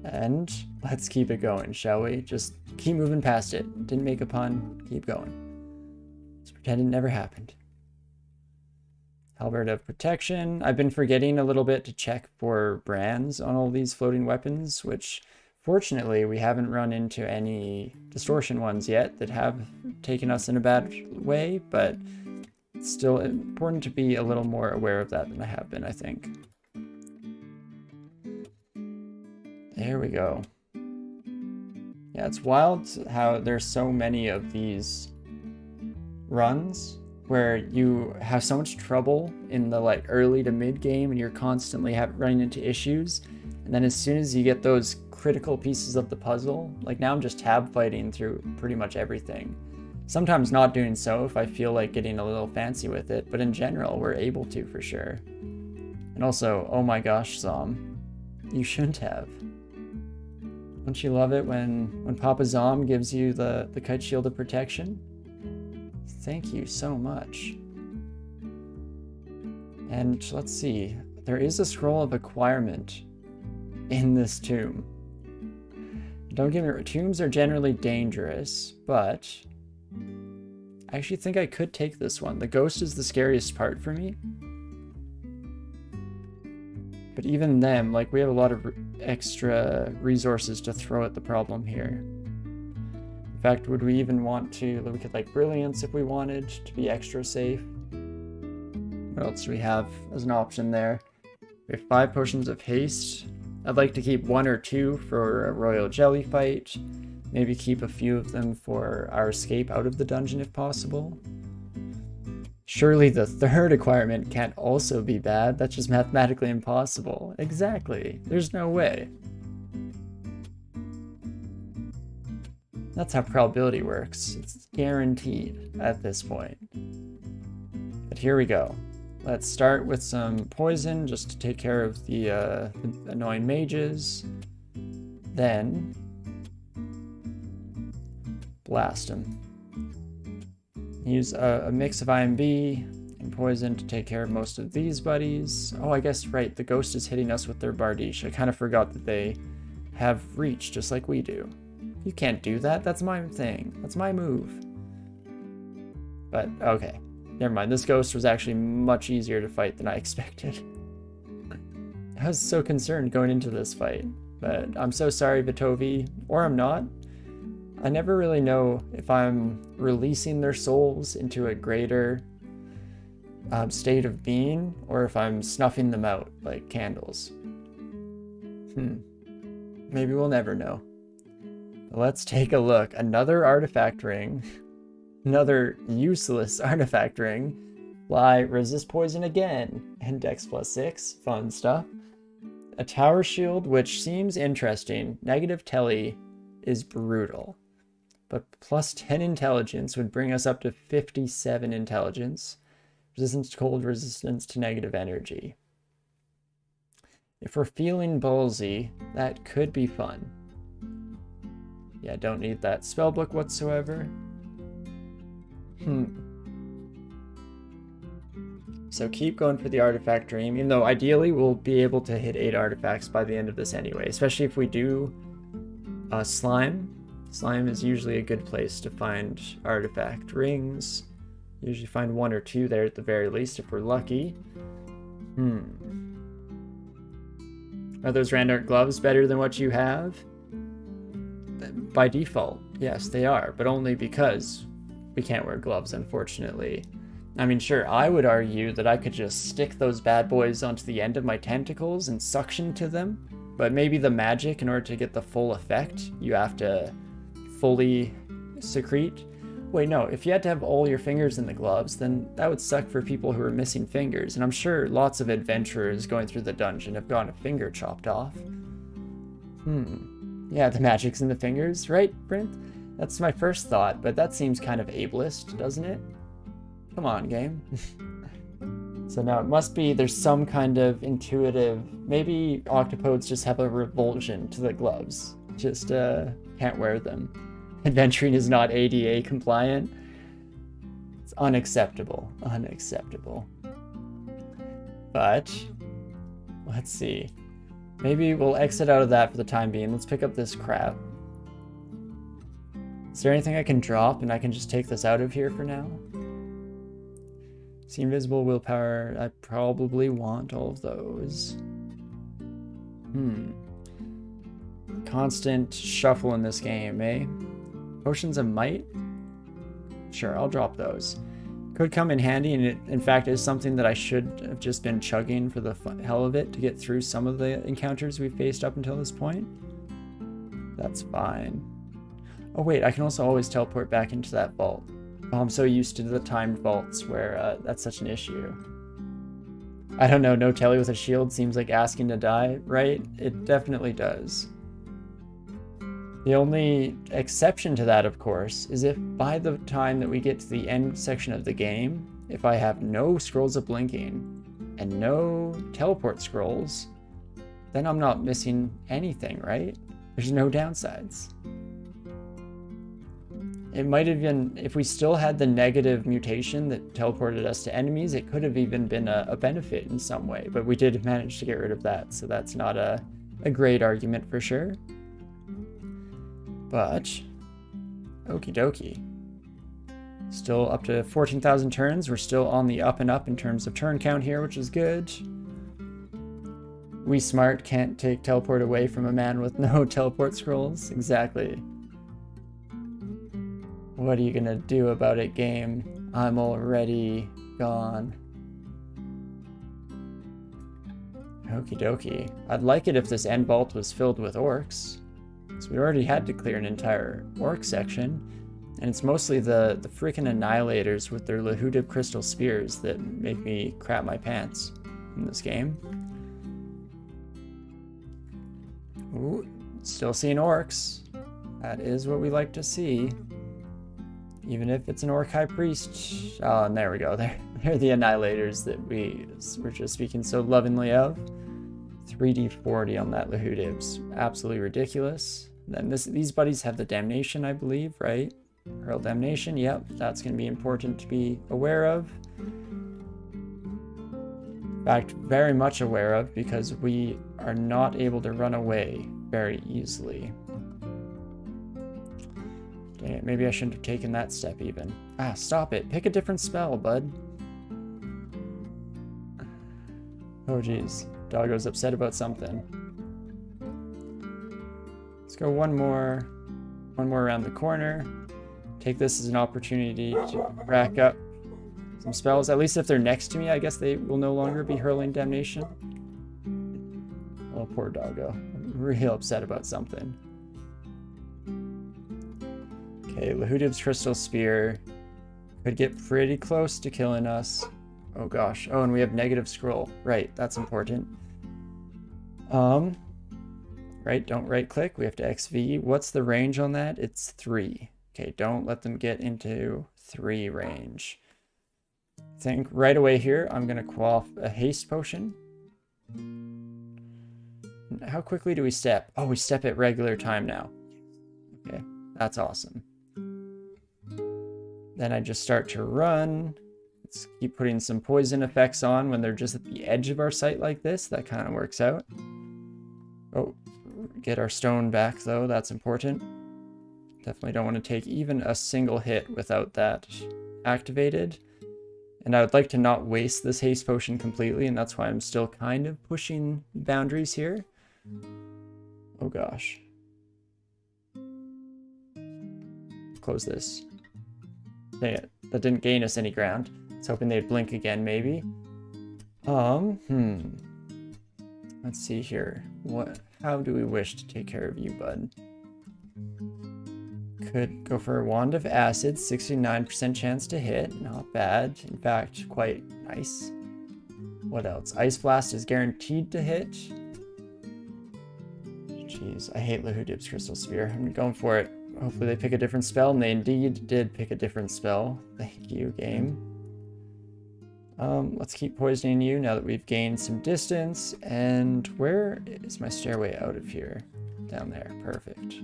And let's keep it going, shall we? Just keep moving past it. Didn't make a pun. Keep going. Let's pretend it never happened. Halberd of Protection. I've been forgetting a little bit to check for brands on all these floating weapons, which fortunately we haven't run into any distortion ones yet that have taken us in a bad way, but it's still important to be a little more aware of that than I have been, I think. There we go. Yeah, it's wild how there's so many of these runs where you have so much trouble in the like early to mid game and you're constantly running into issues, and then as soon as you get those critical pieces of the puzzle, like now I'm just tab fighting through pretty much everything. Sometimes not doing so if I feel like getting a little fancy with it, but in general we're able to for sure. And also, oh my gosh, Zom, you shouldn't have. Don't you love it when Papa Zom gives you the kite shield of protection? Thank you so much. And let's see, there is a scroll of acquirement in this tomb. Don't get me wrong, tombs are generally dangerous, but I actually think I could take this one. The ghost is the scariest part for me. But even them, like, we have a lot of extra resources to throw at the problem here. In fact, would we even want to, we could like Brilliance if we wanted to be extra safe. What else do we have as an option there? We have 5 potions of haste. I'd like to keep 1 or 2 for a royal jelly fight. Maybe keep a few of them for our escape out of the dungeon if possible. Surely the 3rd acquirement can't also be bad. That's just mathematically impossible. Exactly. There's no way. That's how probability works. It's guaranteed at this point. But here we go. Let's start with some poison just to take care of the annoying mages. Then blast them. Use a mix of IMB and poison to take care of most of these buddies. Oh, I guess, right, the ghost is hitting us with their Bardiche. I kind of forgot that they have reach just like we do. You can't do that. That's my thing. That's my move. But, okay. Never mind. This ghost was actually much easier to fight than I expected. I was so concerned going into this fight. But I'm so sorry, Vitovi. Or I'm not. I never really know if I'm releasing their souls into a greater state of being, or if I'm snuffing them out like candles. Maybe we'll never know. Let's take a look. Another artifact ring. Another useless artifact ring. Fly, resist poison again. And Dex +6. Fun stuff. A tower shield, which seems interesting. Negative telly is brutal. But +10 intelligence would bring us up to 57 intelligence. Resistance to cold, resistance to negative energy. If we're feeling ballsy, that could be fun. Yeah, don't need that spellbook whatsoever. So keep going for the artifact dream, even though ideally we'll be able to hit 8 artifacts by the end of this anyway, especially if we do slime. Slime is usually a good place to find artifact rings. Usually find 1 or 2 there at the very least if we're lucky. Are those random gloves better than what you have? By default, yes, they are, but only because we can't wear gloves, unfortunately. I mean, sure, I would argue that I could just stick those bad boys onto the end of my tentacles and suction to them, but maybe the magic, in order to get the full effect, you have to fully secrete. Wait, no, if you had to have all your fingers in the gloves, then that would suck for people who are missing fingers, and I'm sure lots of adventurers going through the dungeon have gotten a finger chopped off. Yeah, the magic's in the fingers, right, Brent? That's my first thought, but that seems kind of ableist, doesn't it? Come on, game. So now it must be there's some kind of intuitive... Maybe octopodes just have a revulsion to the gloves. Just can't wear them. Adventuring is not ADA compliant. It's unacceptable. Unacceptable. But let's see. Maybe we'll exit out of that for the time being. Let's pick up this crap. Is there anything I can drop and I can just take this out of here for now? See invisible willpower. I probably want all of those. Constant shuffle in this game, eh? Potions of might? Sure, I'll drop those. Could come in handy, and it, in fact, is something that I should have just been chugging for the hell of it to get through some of the encounters we've faced up until this point. That's fine. Oh wait, I can also always teleport back into that vault. Oh, I'm so used to the timed vaults where that's such an issue. I don't know, no telly with a shield seems like asking to die, right? It definitely does. The only exception to that, of course, is if by the time that we get to the end section of the game, if I have no scrolls of blinking and no teleport scrolls, then I'm not missing anything, right? There's no downsides. It might have been, if we still had the negative mutation that teleported us to enemies, it could have even been a benefit in some way, but we did manage to get rid of that, so that's not a great argument for sure. But, okie dokie. Still up to 14,000 turns. We're still on the up and up in terms of turn count here, which is good. We smart can't take teleport away from a man with no teleport scrolls. Exactly. What are you gonna do about it, game? I'm already gone. Okie dokie. I'd like it if this end vault was filled with orcs. So we already had to clear an entire orc section, and it's mostly the freaking annihilators with their Lahudib crystal spears that make me crap my pants in this game. Ooh, still seeing orcs. That is what we like to see. Even if it's an orc high priest. Oh, and there we go. They're the annihilators that we were just speaking so lovingly of. 3d40 on that Lahudib's. Absolutely ridiculous. Then these buddies have the damnation, I believe, right? Hurl damnation, yep, that's going to be important to be aware of. In fact, very much aware of, because we are not able to run away very easily. Dang it, maybe I shouldn't have taken that step even. Ah, stop it. Pick a different spell, bud. Oh, geez. Doggo's upset about something. Let's go one more around the corner. Take this as an opportunity to rack up some spells. At least if they're next to me, I guess they will no longer be hurling damnation. Oh, poor doggo. I'm real upset about something. Okay, Lahudib's Crystal Spear could get pretty close to killing us. Oh gosh. Oh, and we have negative scroll. Right, that's important. Right, don't right click. We have to XV. What's the range on that? It's 3. Okay, don't let them get into 3 range. I think right away here, I'm gonna quaff a haste potion. How quickly do we step? Oh, we step at regular time now. Okay, that's awesome. Then I just start to run. Let's keep putting some poison effects on when they're just at the edge of our sight like this. That kind of works out. Oh, get our stone back though. That's important. Definitely don't want to take even a single hit without that activated. And I would like to not waste this haste potion completely, and that's why I'm still kind of pushing boundaries here. Oh gosh. Close this. Dang it. That didn't gain us any ground. I was hoping they'd blink again, maybe. Let's see here. How do we wish to take care of you, bud? Could go for a Wand of Acid, 69% chance to hit. Not bad. In fact, quite nice. What else? Ice Blast is guaranteed to hit. Jeez, I hate Lahudib's Crystal Spear. I'm going for it. Hopefully they pick a different spell, and they indeed did pick a different spell. Thank you, game. Let's keep poisoning you now that we've gained some distance. And where is my stairway out of here? Down there. Perfect.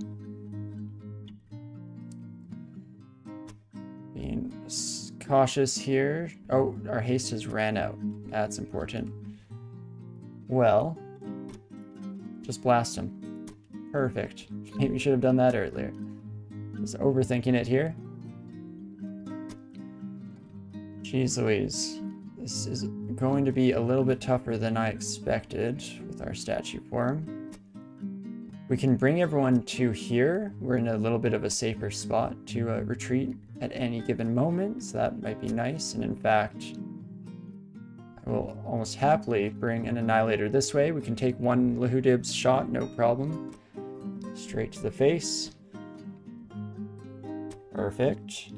Being cautious here. Oh, our haste has ran out. That's important. Well, Just blast him. Perfect. Maybe we should have done that earlier. Just overthinking it here. Jeez Louise. This is going to be a little bit tougher than I expected with our statue form. We can bring everyone to here. We're in a little bit of a safer spot to retreat at any given moment, so that might be nice. And in fact, I will almost happily bring an Annihilator this way. We can take one Lahudib's shot, no problem. Straight to the face. Perfect.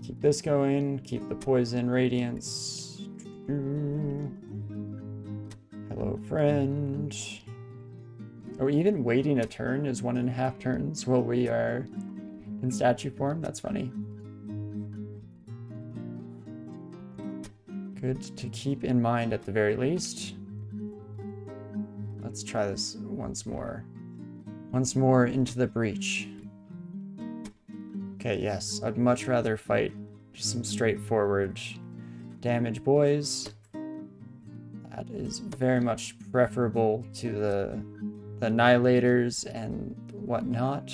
Keep this going, keep the poison radiance. Hello, friend. Oh, even waiting a turn is 1.5 turns while we are in statue form. That's funny. Good to keep in mind at the very least. Let's try this once more. Once more into the breach. Okay, yes, I'd much rather fight just some straightforward damage boys. That is very much preferable to the Annihilators and whatnot.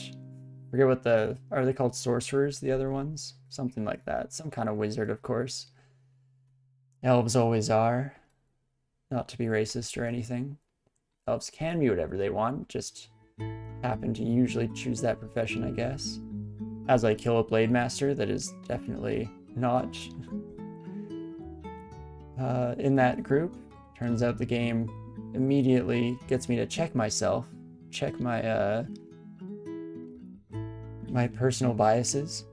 Forget what are they called? Sorcerers, the other ones? Something like that. Some kind of wizard, of course. Elves always are. Not to be racist or anything. Elves can be whatever they want, just happen to usually choose that profession, I guess. As I kill a Blade Master, that is definitely not in that group. Turns out the game immediately gets me to check myself, check my my personal biases.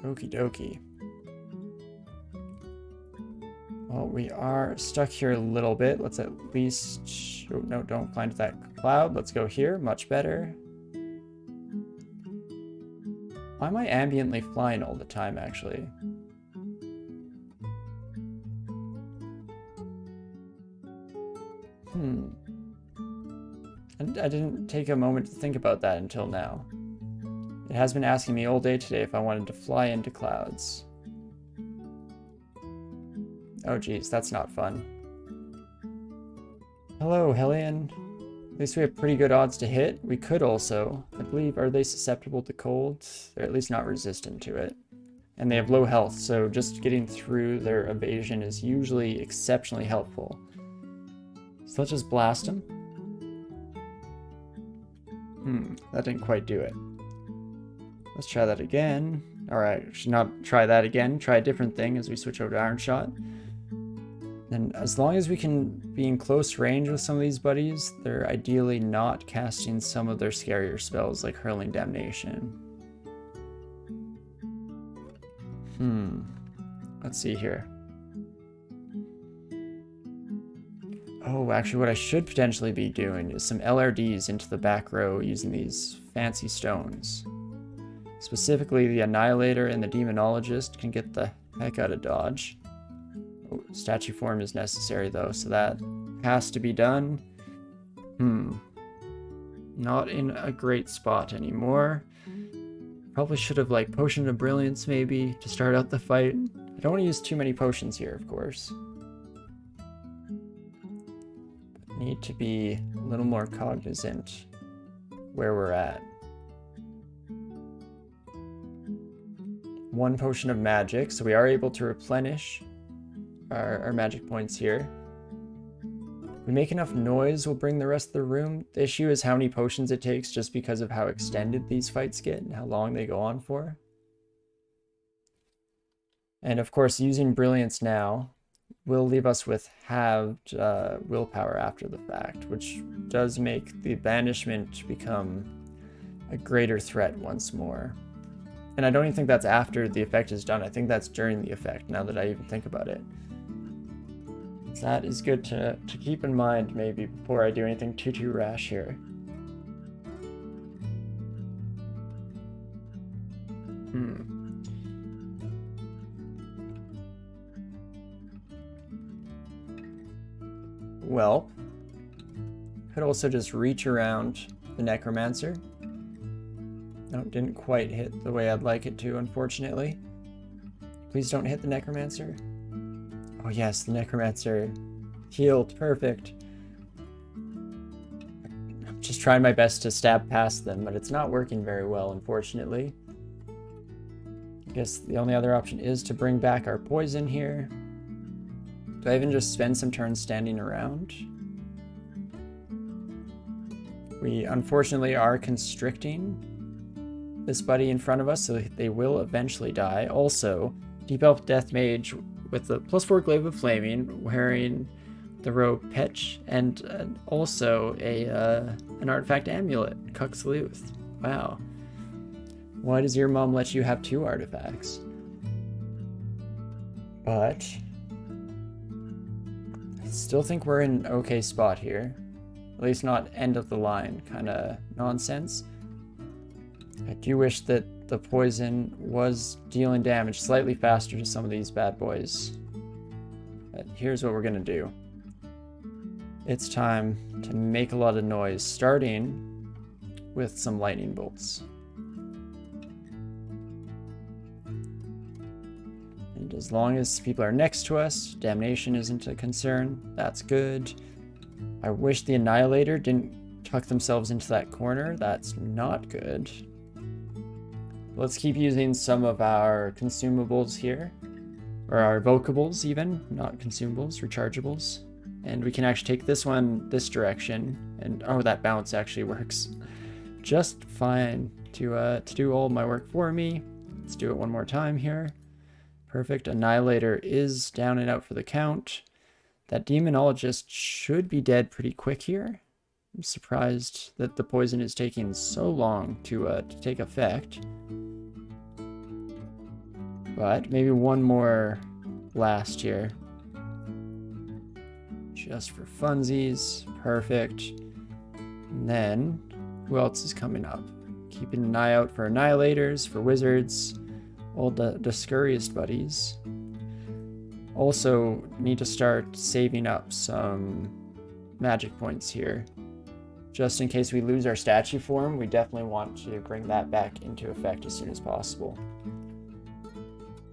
Okie dokie. Well, we are stuck here a little bit. Let's at least... Oh, no, don't climb to that cloud. Let's go here. Much better. Why am I ambiently flying all the time, actually? I didn't take a moment to think about that until now. It has been asking me all day today if I wanted to fly into clouds. Oh geez, that's not fun. Hello, Hellion. At least we have pretty good odds to hit. We could also, I believe, are they susceptible to cold? They're at least not resistant to it. And they have low health, so just getting through their evasion is usually exceptionally helpful. So let's just blast them. That didn't quite do it. Let's try that again. Alright, should not try that again. Try a different thing as we switch over to Iron Shot. And as long as we can be in close range with some of these buddies, they're ideally not casting some of their scarier spells like Hurling Damnation. Let's see here. Oh, actually what I should potentially be doing is some LRDs into the back row using these fancy stones. Specifically, the Annihilator and the Demonologist can get the heck out of dodge. Oh, statue form is necessary though, so that has to be done. Not in a great spot anymore. Probably should have like Potion of Brilliance maybe to start out the fight. I don't want to use too many potions here, of course. Need to be a little more cognizant where we're at. One potion of magic, so we are able to replenish our magic points here. If we make enough noise, we'll bring the rest of the room. The issue is how many potions it takes just because of how extended these fights get and how long they go on for. And of course, using Brilliance now will leave us with halved willpower after the fact, which does make the banishment become a greater threat once more. And I don't even think that's after the effect is done. I think that's during the effect, now that I even think about it. So that is good to keep in mind maybe before I do anything too rash here. Well, could also just reach around the Necromancer. No, didn't quite hit the way I'd like it to, unfortunately. Please don't hit the Necromancer. Oh yes, the Necromancer Healed, perfect. I'm just trying my best to stab past them, but it's not working very well, unfortunately. I guess the only other option is to bring back our poison here. Do I even just spend some turns standing around? We unfortunately are constricting this buddy in front of us, so they will eventually die. Also, Deep Elf Death Mage with the +4 Glaive of Flaming, wearing the robe Petch, and also an artifact amulet, Cuxluth. Wow. Why does your mom let you have 2 artifacts? But I still think we're in an okay spot here. At least not end of the line kind of nonsense. I do wish that the poison was dealing damage slightly faster to some of these bad boys. But here's what we're gonna do. It's time to make a lot of noise, starting with some lightning bolts. And as long as people are next to us, damnation isn't a concern. That's good. I wish the Annihilator didn't tuck themselves into that corner. That's not good. Let's keep using some of our consumables here. Or our vocables even, not consumables, rechargeables. And we can actually take this one this direction. And oh, that bounce actually works just fine to do all my work for me. Let's do it one more time here. Perfect. Annihilator is down and out for the count. That Demonologist should be dead pretty quick here. I'm surprised that the poison is taking so long to take effect. But maybe one more blast here. Just for funsies. Perfect. And then, who else is coming up? Keeping an eye out for Annihilators, for Wizards, all the scurriest buddies. Also need to start saving up some magic points here. Just in case we lose our statue form, we definitely want to bring that back into effect as soon as possible.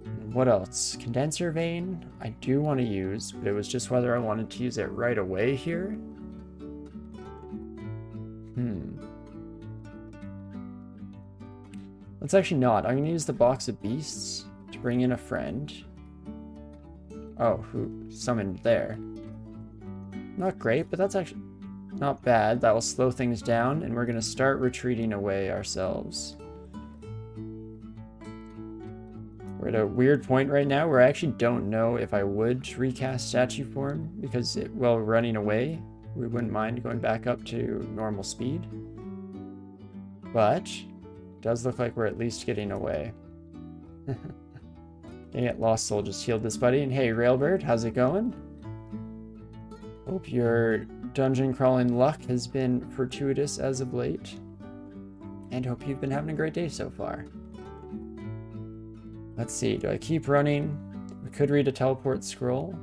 And what else? Condenser Vein, I do want to use, but it was just whether I wanted to use it right away here. Let's actually not. I'm going to use the Box of Beasts to bring in a friend. Oh, who summoned there? Not great, but that's actually not bad. That will slow things down, and we're going to start retreating away ourselves. We're at a weird point right now where I actually don't know if I would recast statue form, because while running away, we wouldn't mind going back up to normal speed. But it does look like we're at least getting away. Dang it, Lost Soul just healed this buddy. And hey, Railbird, how's it going? Hope your dungeon crawling luck has been fortuitous as of late. And hope you've been having a great day so far. Let's see, do I keep running? We could read a teleport scroll.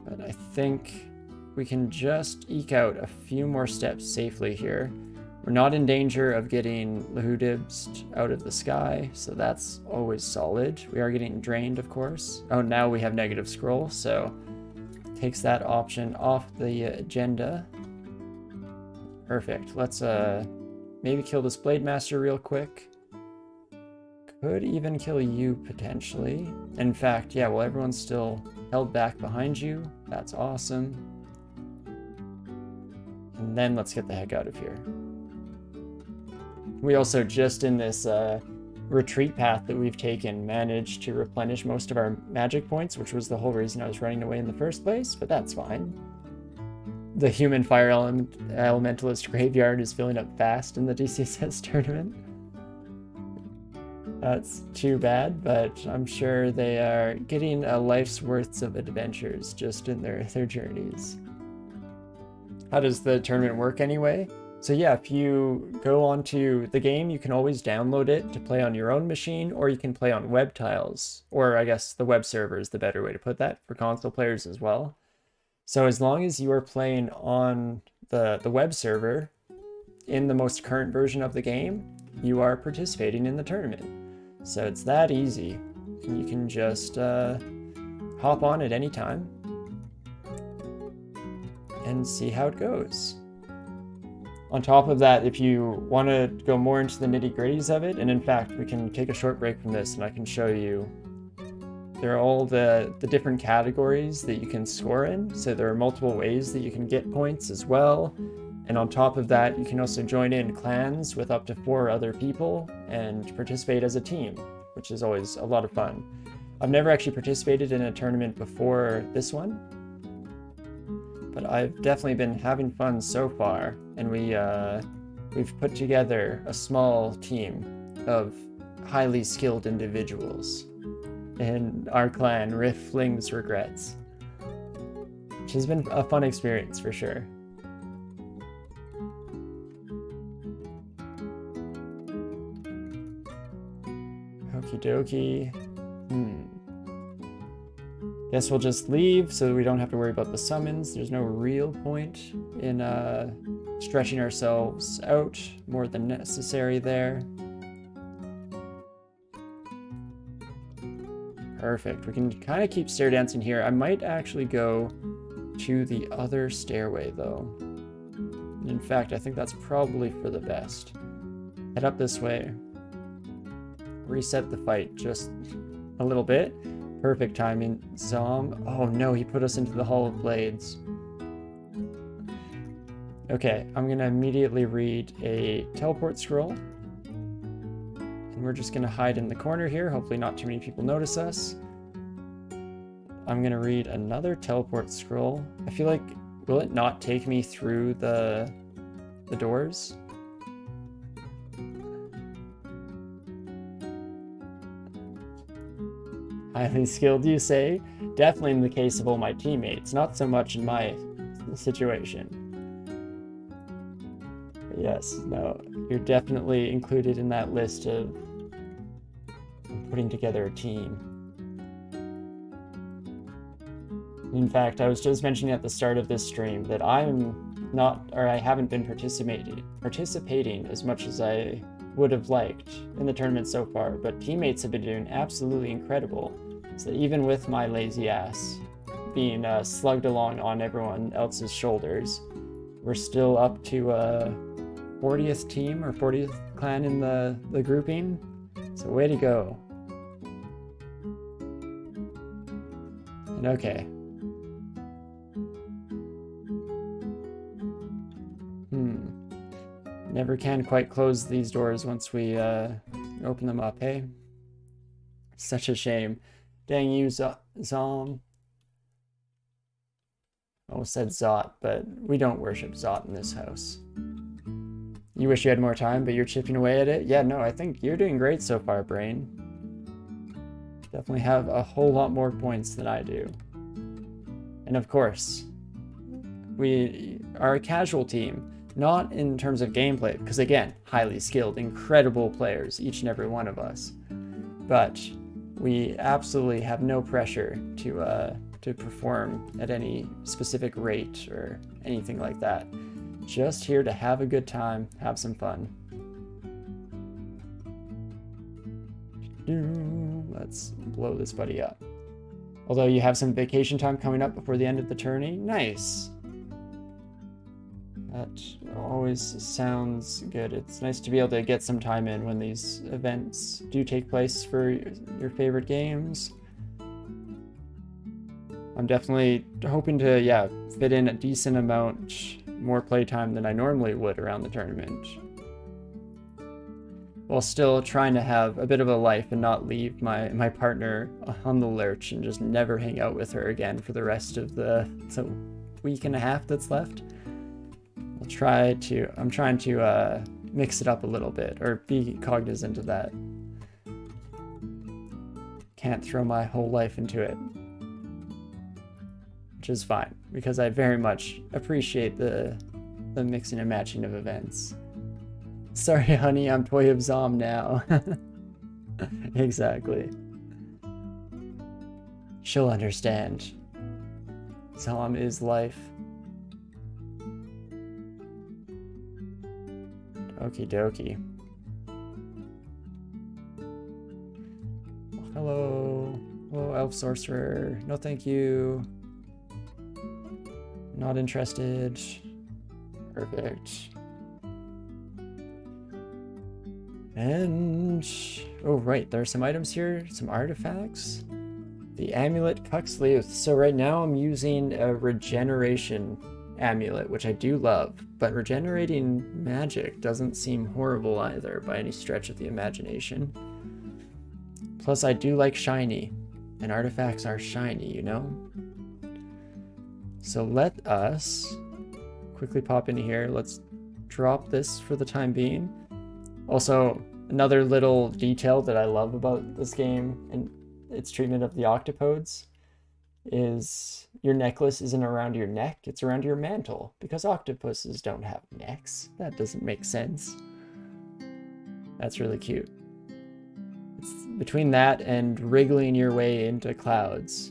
But I think we can just eke out a few more steps safely here. We're not in danger of getting Lahudibs out of the sky, so that's always solid. We are getting drained, of course. Oh, now we have negative scroll, so takes that option off the agenda. Perfect. Let's maybe kill this Blade Master real quick. Could even kill you, potentially. In fact, yeah, well, everyone's still held back behind you. That's awesome. And then let's get the heck out of here. We also, just in this retreat path that we've taken, managed to replenish most of our magic points, which was the whole reason I was running away in the first place, but that's fine. The human fire elementalist graveyard is filling up fast in the DCSS tournament. That's too bad, but I'm sure they are getting a life's worth of adventures just in their journeys. How does the tournament work anyway? So yeah, if you go onto the game, you can always download it to play on your own machine, or you can play on web tiles, or I guess the web server is the better way to put that for console players as well. So as long as you are playing on the web server in the most current version of the game, you are participating in the tournament. So it's that easy. You can just hop on at any time. and see how it goes. On top of that, if you want to go more into the nitty-gritties of it, and in fact, we can take a short break from this and I can show you. There are all the different categories that you can score in. So there are multiple ways that you can get points as well. And on top of that, you can also join in clans with up to 4 other people and participate as a team, which is always a lot of fun. I've never actually participated in a tournament before this one, but I've definitely been having fun so far. And we've put together a small team of highly skilled individuals in our clan, Riff Flings Regrets, which has been a fun experience for sure. Okie dokie. Guess we'll just leave so we don't have to worry about the summons. There's no real point in stretching ourselves out more than necessary there. Perfect. We can kind of keep stair dancing here. I might actually go to the other stairway though. In fact, I think that's probably for the best. Head up this way. Reset the fight just a little bit. Perfect timing. Zom. Oh no, he put us into the Hall of Blades. Okay, I'm gonna immediately read a teleport scroll. And we're just gonna hide in the corner here. Hopefully not too many people notice us. I'm gonna read another teleport scroll. I feel like, will it not take me through the doors? Highly skilled, you say? Definitely in the case of all my teammates, not so much in my situation. But yes, no, you're definitely included in that list of putting together a team. In fact, I was just mentioning at the start of this stream that I haven't been participating as much as I would have liked in the tournament so far, but teammates have been doing absolutely incredible. So even with my lazy ass being slugged along on everyone else's shoulders, we're still up to 40th team or 40th clan in the grouping. So way to go. And okay. Never can quite close these doors once we open them up, hey? Such a shame. Dang you, Zom. Almost said Zot, but we don't worship Zot in this house. You wish you had more time, but you're chipping away at it? Yeah, no, I think you're doing great so far, Brain. Definitely have a whole lot more points than I do. And of course, we are a casual team. Not in terms of gameplay, because again, highly skilled, incredible players, each and every one of us. But we absolutely have no pressure to perform at any specific rate or anything like that. Just here to have a good time, have some fun. Let's blow this buddy up. Although you have some vacation time coming up before the end of the tourney, nice. That always sounds good. It's nice to be able to get some time in when these events do take place for your favorite games. I'm definitely hoping to, yeah, fit in a decent amount more playtime than I normally would around the tournament, while still trying to have a bit of a life and not leave my partner on the lurch and just never hang out with her again for the rest of the week and a half that's left. I'm trying to mix it up a little bit, or be cognizant of that. Can't throw my whole life into it. Which is fine, because I very much appreciate the mixing and matching of events. Sorry, honey, I'm Toy of Zom now. Exactly. She'll understand. Zom is life. Okie dokie. Hello. Hello, Elf Sorcerer. No thank you. Not interested. Perfect. And... oh, right. There are some items here. Some artifacts. The amulet Cuxleuth. So right now I'm using a regeneration amulet, which I do love. But regenerating magic doesn't seem horrible either by any stretch of the imagination. Plus, I do like shiny. And artifacts are shiny, you know? So let us quickly pop into here. Let's drop this for the time being. Also, another little detail that I love about this game and its treatment of the octopodes is your necklace isn't around your neck, it's around your mantle, because octopuses don't have necks. That doesn't make sense. That's really cute. It's between that and wriggling your way into clouds.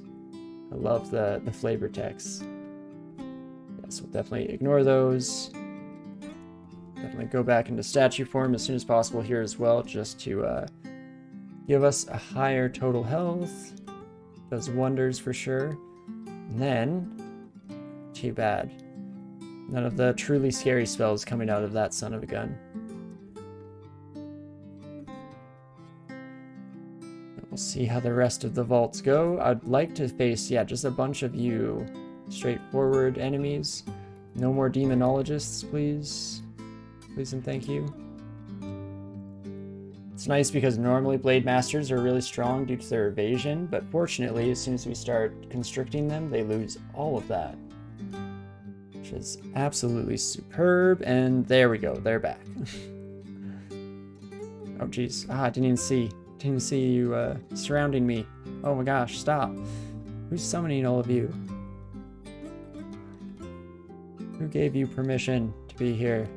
I love the flavor text. Yes, we'll definitely ignore those. Definitely go back into statue form as soon as possible here as well, just to give us a higher total health. Does wonders for sure. And then, too bad. None of the truly scary spells coming out of that son of a gun. We'll see how the rest of the vaults go. I'd like to face, yeah, just a bunch of you straightforward enemies. No more demonologists, please. Please and thank you. It's nice because normally Blade Masters are really strong due to their evasion, but fortunately, as soon as we start constricting them, they lose all of that. Which is absolutely superb, and there we go, they're back. Oh geez, I didn't even see you surrounding me. Oh my gosh, stop. Who's summoning all of you? Who gave you permission to be here?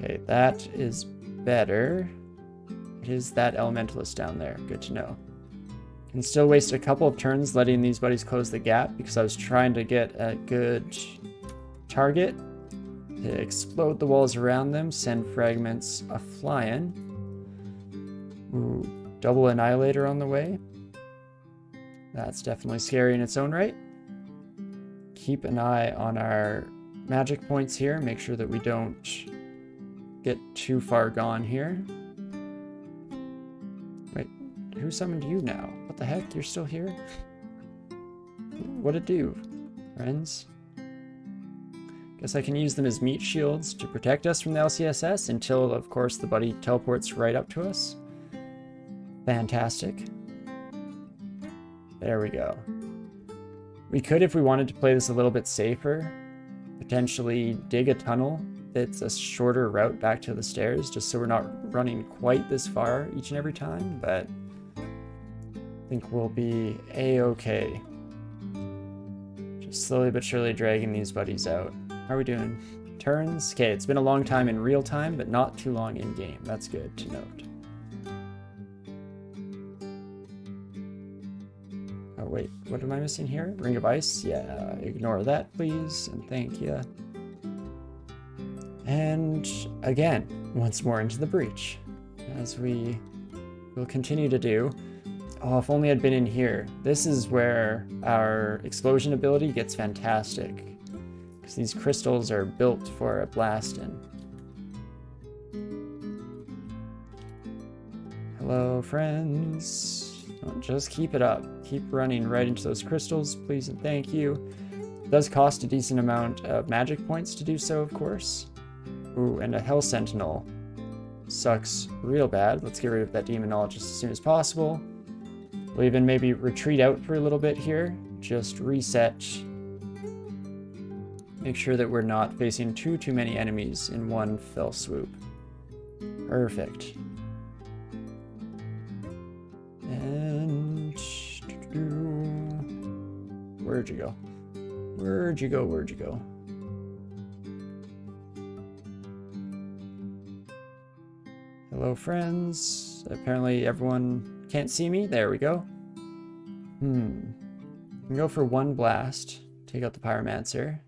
Okay, that is better. It is that elementalist down there. Good to know. Can still waste a couple of turns letting these buddies close the gap because I was trying to get a good target to explode the walls around them, send fragments a-flying. Ooh, double annihilator on the way. That's definitely scary in its own right. Keep an eye on our magic points here. Make sure that we don't get too far gone here. Wait, who summoned you now? What the heck? You're still here? What'd it do, friends? Guess I can use them as meat shields to protect us from the LCSS until, of course, the buddy teleports right up to us. Fantastic. There we go. We could, if we wanted to play this a little bit safer, potentially dig a tunnel that's a shorter route back to the stairs, just so we're not running quite this far each and every time, but I think we'll be a-okay. Just slowly but surely dragging these buddies out. How are we doing? Turns? Okay, it's been a long time in real time, but not too long in game. That's good to note. Oh wait, what am I missing here? Ring of Ice? Yeah, ignore that please, and thank you. And again, once more into the breach, as we will continue to do. Oh, if only I'd been in here. This is where our explosion ability gets fantastic, because these crystals are built for a blast-in. Hello, friends. Don't just keep it up. Keep running right into those crystals, please and thank you. It does cost a decent amount of magic points to do so, of course. Ooh, and a Hell Sentinel sucks real bad. Let's get rid of that Demonologist as soon as possible. We'll even maybe retreat out for a little bit here. Just reset. Make sure that we're not facing too many enemies in one fell swoop. Perfect. And... where'd you go? Where'd you go? Where'd you go? Hello, friends. Apparently everyone can't see me. There we go. We can go for one blast. Take out the Pyromancer.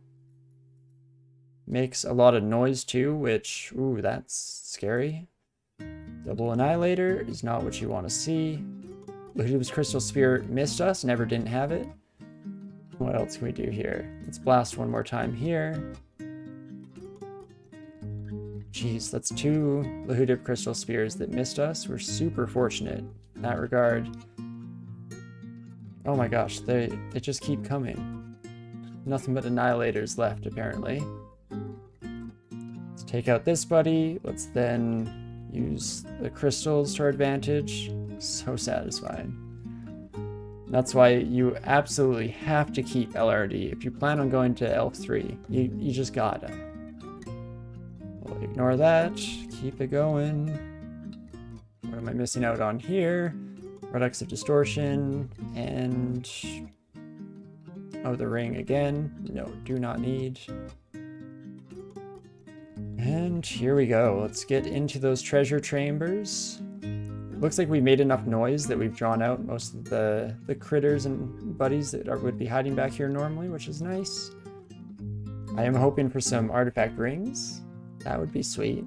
Makes a lot of noise too, which, ooh, that's scary. Double Annihilator is not what you want to see. Ludum's Crystal Sphere missed us, never didn't have it. What else can we do here? Let's blast one more time here. Jeez, that's 2 Lahudip Crystal Spears that missed us. We're super fortunate in that regard. Oh my gosh, they just keep coming. Nothing but Annihilators left, apparently. Let's take out this buddy. Let's then use the crystals to our advantage. So satisfying. That's why you absolutely have to keep LRD. If you plan on going to Elf 3, you just gotta. We'll ignore that. Keep it going. What am I missing out on here? Redux of Distortion and... oh, the ring again. No, do not need. And here we go. Let's get into those treasure chambers. Looks like we made enough noise that we've drawn out most of the critters and buddies that would be hiding back here normally, which is nice. I am hoping for some artifact rings. That would be sweet.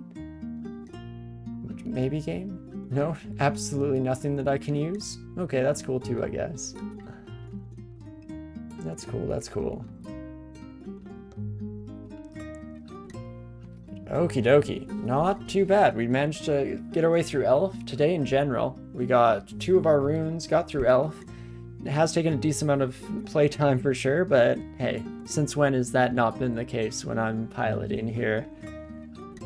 Maybe game? No, absolutely nothing that I can use. Okay, that's cool too, I guess. That's cool, that's cool. Okie dokie, not too bad. We managed to get our way through Elf today in general. We got 2 of our runes, got through Elf. It has taken a decent amount of playtime for sure, but hey, since when has that not been the case when I'm piloting here?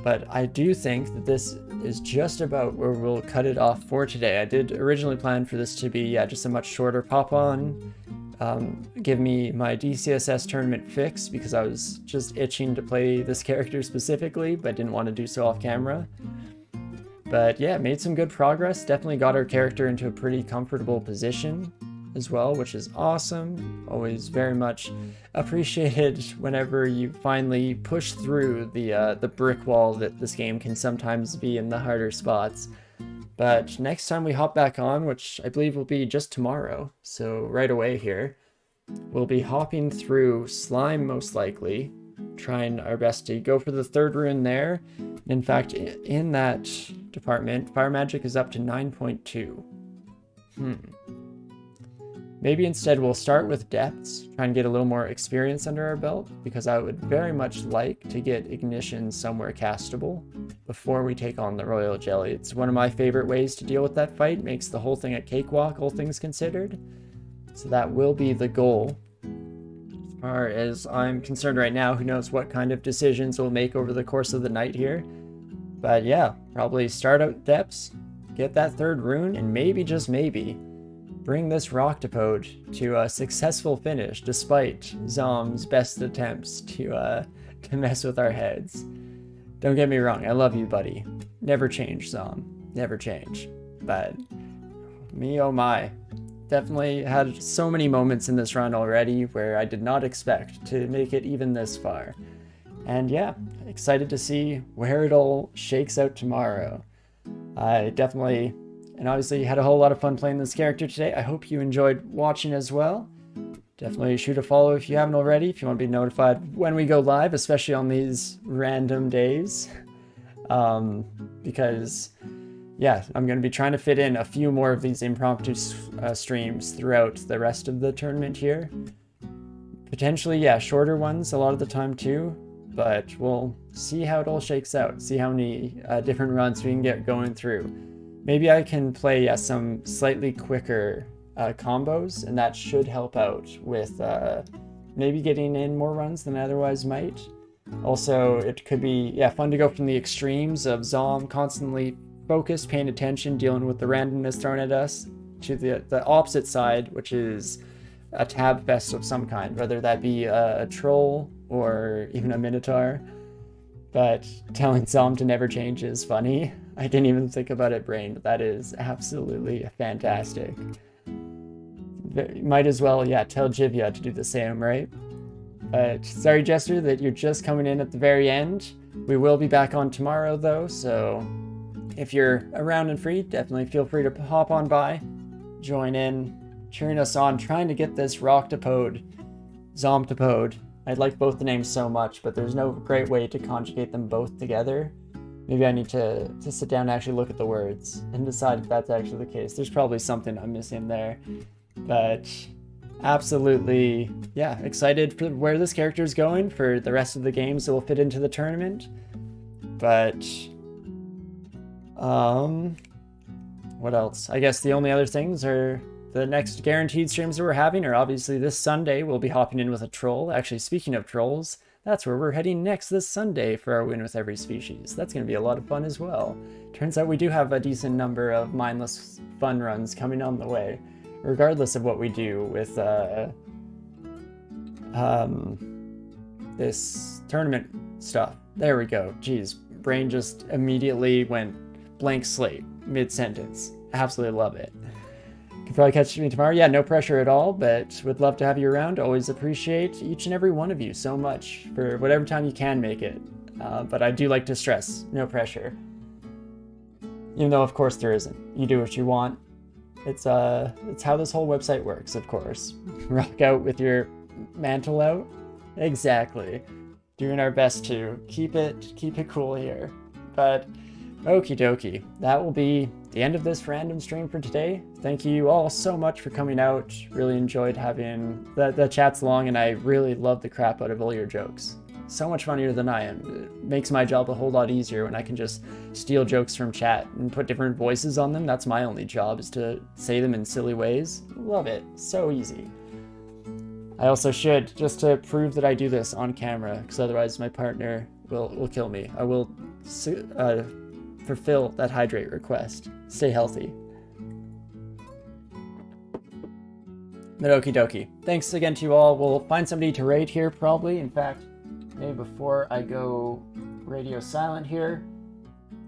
But I do think that this is just about where we'll cut it off for today. I did originally plan for this to be just a much shorter pop-on. Give me my DCSS tournament fix because I was just itching to play this character specifically, but didn't want to do so off camera. But yeah, made some good progress. Definitely got our character into a pretty comfortable position as well, which is awesome. Always very much appreciated whenever you finally push through the brick wall that this game can sometimes be in the harder spots. But next time we hop back on, which I believe will be just tomorrow, so right away here, we'll be hopping through Slime most likely, trying our best to go for the 3rd rune there. In fact, in that department, Fire Magic is up to 9.2. Maybe instead we'll start with Depths, try and get a little more experience under our belt, because I would very much like to get Ignition somewhere castable before we take on the Royal Jelly. It's one of my favorite ways to deal with that fight, makes the whole thing a cakewalk, all things considered. So that will be the goal. As far as I'm concerned right now, who knows what kind of decisions we'll make over the course of the night here. But yeah, probably start out Depths, get that 3rd rune, and maybe, just maybe, bring this Roctopode to a successful finish, despite Zom's best attempts to mess with our heads. Don't get me wrong, I love you, buddy. Never change, Zom. Never change. But me, oh my. Definitely had so many moments in this run already where I did not expect to make it even this far. And yeah, excited to see where it all shakes out tomorrow. I definitely... and obviously had a whole lot of fun playing this character today. I hope you enjoyed watching as well. Definitely shoot a follow if you haven't already, if you want to be notified when we go live, especially on these random days. Because, yeah, I'm going to be trying to fit in a few more of these impromptu streams throughout the rest of the tournament here. Potentially, yeah, shorter ones a lot of the time too. But we'll see how it all shakes out, see how many different runs we can get going through. Maybe I can play some slightly quicker combos, and that should help out with maybe getting in more runs than I otherwise might. Also, it could be fun to go from the extremes of Zom constantly focused, paying attention, dealing with the randomness thrown at us, to the opposite side, which is a tab fest of some kind, whether that be a troll or even a minotaur. But telling Zom to never change is funny. I didn't even think about it, brain, but that is absolutely fantastic. Might as well, tell Jivia to do the same, right? But sorry, Jester, that you're just coming in at the very end. We will be back on tomorrow, though, so if you're around and free, definitely feel free to hop on by, join in, cheering us on, trying to get this Roctopode, Zomtopode. I like both the names so much, but there's no great way to conjugate them both together. Maybe I need to sit down and actually look at the words and decide if that's actually the case. There's probably something I'm missing there. But absolutely, yeah, excited for where this character is going for the rest of the games that will fit into the tournament. But, what else? I guess the only other things are the next guaranteed streams that we're having are obviously this Sunday. We'll be hopping in with a troll. Actually, speaking of trolls, that's where we're heading next this Sunday for our win with every species. That's going to be a lot of fun as well. Turns out we do have a decent number of mindless fun runs coming on the way, regardless of what we do with this tournament stuff. There we go. Jeez, brain just immediately went blank slate mid-sentence. Absolutely love it. You can probably catch me tomorrow. Yeah, no pressure at all, but would love to have you around. Always appreciate each and every one of you so much for whatever time you can make it. But I do like to stress, no pressure. Even though, of course, there isn't. You do what you want. It's how this whole website works, of course. Rock out with your mantle out. Exactly. Doing our best to keep it cool here. But okie dokie. That will be the end of this random stream for today. Thank you all so much for coming out. Really enjoyed having the chats long, and I really love the crap out of all your jokes. So much funnier than I am. It makes my job a whole lot easier when I can just steal jokes from chat and put different voices on them. That's my only job, is to say them in silly ways. Love it. So easy. I also should, just to prove that I do this on camera, because otherwise my partner will kill me. I will fulfill that hydrate request. Stay healthy. But okie dokie. Thanks again to you all. We'll find somebody to raid here probably. In fact, maybe before I go radio silent here,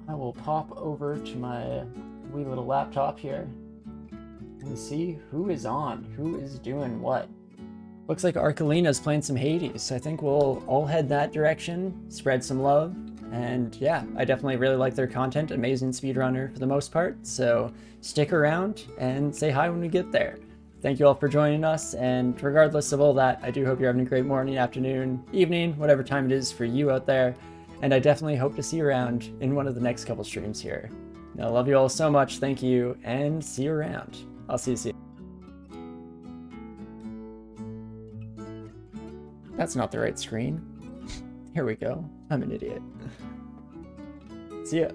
I will pop over to my wee little laptop here and see who is on, who is doing what. Looks like Arcalena's playing some Hades. I think we'll all head that direction, spread some love, and yeah, I definitely really like their content. Amazing speedrunner for the most part, so stick around and say hi when we get there. Thank you all for joining us, and regardless of all that, I do hope you're having a great morning, afternoon, evening, whatever time it is for you out there, and I definitely hope to see you around in one of the next couple streams here. I love you all so much, thank you, and see you around. I'll see you soon. That's not the right screen. Here we go. I'm an idiot. See ya.